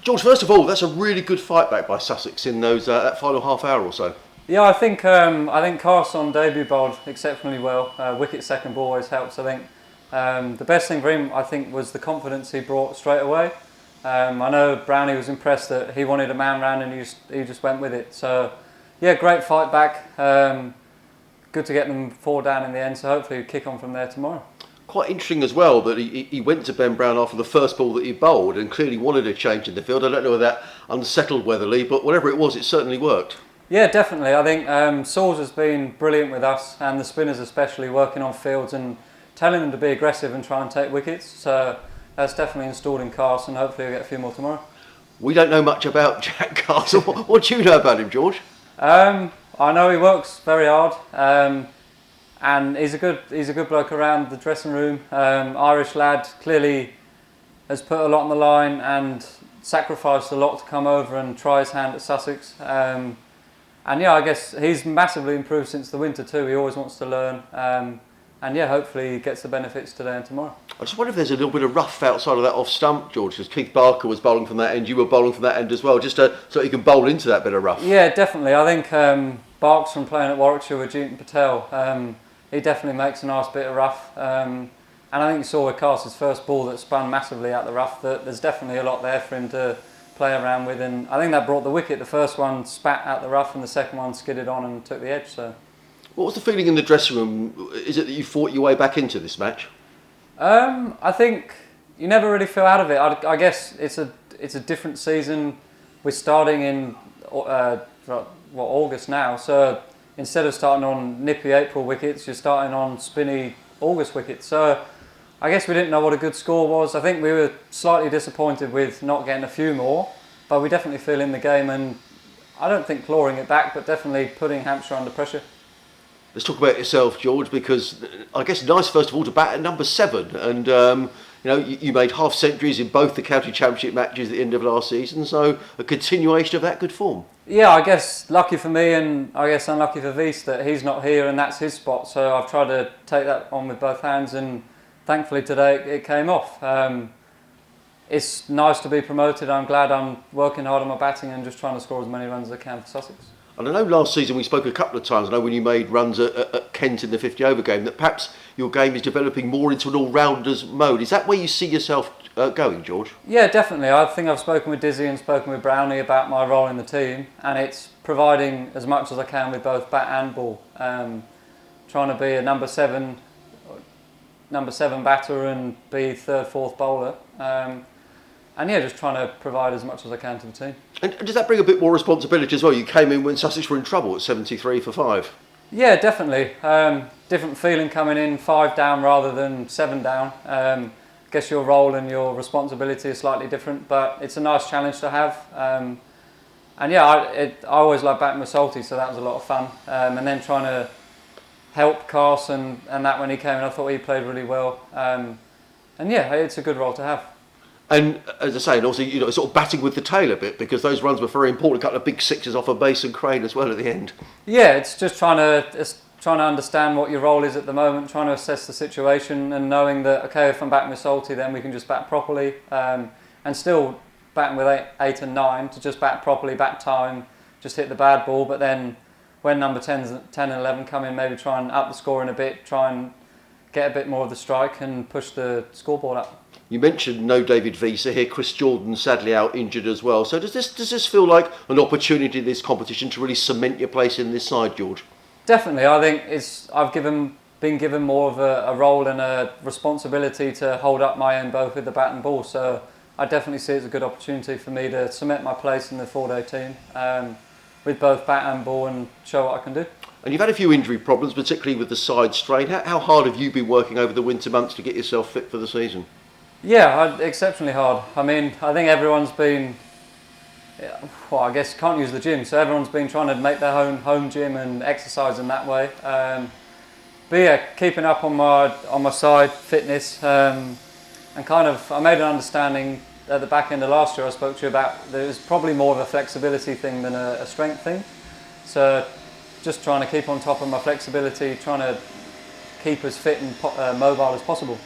George, first of all, that's a really good fight back by Sussex in those that final half hour or so. Yeah, I think Carson debut bowled exceptionally well. Wicket second ball always helps. I think the best thing for him, I think, was the confidence he brought straight away. I know Brownie was impressed that he wanted a man round and he just went with it. So yeah, great fight back. Good to get them 4 down in the end. So hopefully we kick on from there tomorrow. Quite interesting as well that he went to Ben Brown after the first ball that he bowled and clearly wanted a change in the field. I don't know whether that unsettled Weatherly, but whatever it was, it certainly worked. Yeah, definitely. I think Sauls has been brilliant with us and the spinners especially, working on fields and telling them to be aggressive and try and take wickets. So that's definitely installed in Carson. Hopefully we'll get a few more tomorrow. We don't know much about Jack Carson. What do you know about him, George? I know he works very hard. And he's a good bloke around the dressing room. Irish lad, clearly has put a lot on the line and sacrificed a lot to come over and try his hand at Sussex. And yeah, I guess he's massively improved since the winter too. He always wants to learn. And yeah, hopefully he gets the benefits today and tomorrow. I just wonder if there's a little bit of rough outside of that off stump, George, because Keith Barker was bowling from that end, you were bowling from that end as well, just so you can bowl into that bit of rough. Yeah, definitely. I think Barks from playing at Warwickshire with Jeetan Patel, he definitely makes a nice bit of rough. And I think you saw with Carson's first ball that spun massively out the rough, that there's definitely a lot there for him to play around with. And I think that brought the wicket. The first one spat out the rough and the second one skidded on and took the edge. So, what was the feeling in the dressing room? Is it that you fought your way back into this match? I think you never really feel out of it. I guess it's a different season. We're starting in August now, so instead of starting on nippy April wickets, you're starting on spinny August wickets. So I guess we didn't know what a good score was. I think we were slightly disappointed with not getting a few more, but we definitely feel in the game, and I don't think clawing it back, but definitely putting Hampshire under pressure. Let's talk about yourself, George, because I guess nice first of all to bat at number 7, and you made half centuries in both the county championship matches at the end of last season, so a continuation of that good form. Yeah, I guess lucky for me and I guess unlucky for Wies that he's not here and that's his spot, so I've tried to take that on with both hands, and thankfully today it came off. It's nice to be promoted. I'm glad I'm working hard on my batting and just trying to score as many runs as I can for Sussex. And I know last season we spoke a couple of times, I know when you made runs at Kent in the 50 over game, that perhaps your game is developing more into an all-rounders mode. Is that where you see yourself going, George? Yeah, definitely. I think I've spoken with Dizzy and spoken with Brownie about my role in the team, and it's providing as much as I can with both bat and ball. Trying to be a number seven batter and be third, fourth bowler. And yeah, just trying to provide as much as I can to the team. And does that bring a bit more responsibility as well? You came in when Sussex were in trouble at 73 for 5. Yeah, definitely. Different feeling coming in 5 down rather than 7 down. I guess your role and your responsibility is slightly different, but it's a nice challenge to have. And yeah, I always loved batting with Salty, so that was a lot of fun. And then trying to help Carson and that when he came in, I thought he played really well. And yeah, it's a good role to have. And as I say, and also sort of batting with the tail a bit, because those runs were very important. A couple of big sixes off of Mason Crane as well at the end. Yeah, it's just trying to understand what your role is at the moment, trying to assess the situation, and knowing that okay, if I'm batting with Salty, then we can just bat properly, and still batting with 8 and 9 to just bat properly, bat time, just hit the bad ball. But then when number 10 and 11 come in, maybe try and up the scoring a bit, try and get a bit more of the strike and push the scoreboard up. You mentioned no David Wies here. Chris Jordan sadly out injured as well. So does this feel like an opportunity in this competition to really cement your place in this side, George? Definitely. I think I've been given more of a role and a responsibility to hold up my own both with the bat and ball. So I definitely see it as a good opportunity for me to cement my place in the 4-day team with both bat and ball and show what I can do. And you've had a few injury problems, particularly with the side strain. How hard have you been working over the winter months to get yourself fit for the season? Yeah, exceptionally hard. I mean, I think everyone's been, well, I guess you can't use the gym, so everyone's been trying to make their own home gym and exercise in that way. But yeah, keeping up on my side fitness, and kind of, I made an understanding at the back end of last year I spoke to you about that it was probably more of a flexibility thing than a strength thing. So just trying to keep on top of my flexibility, trying to keep as fit and mobile as possible.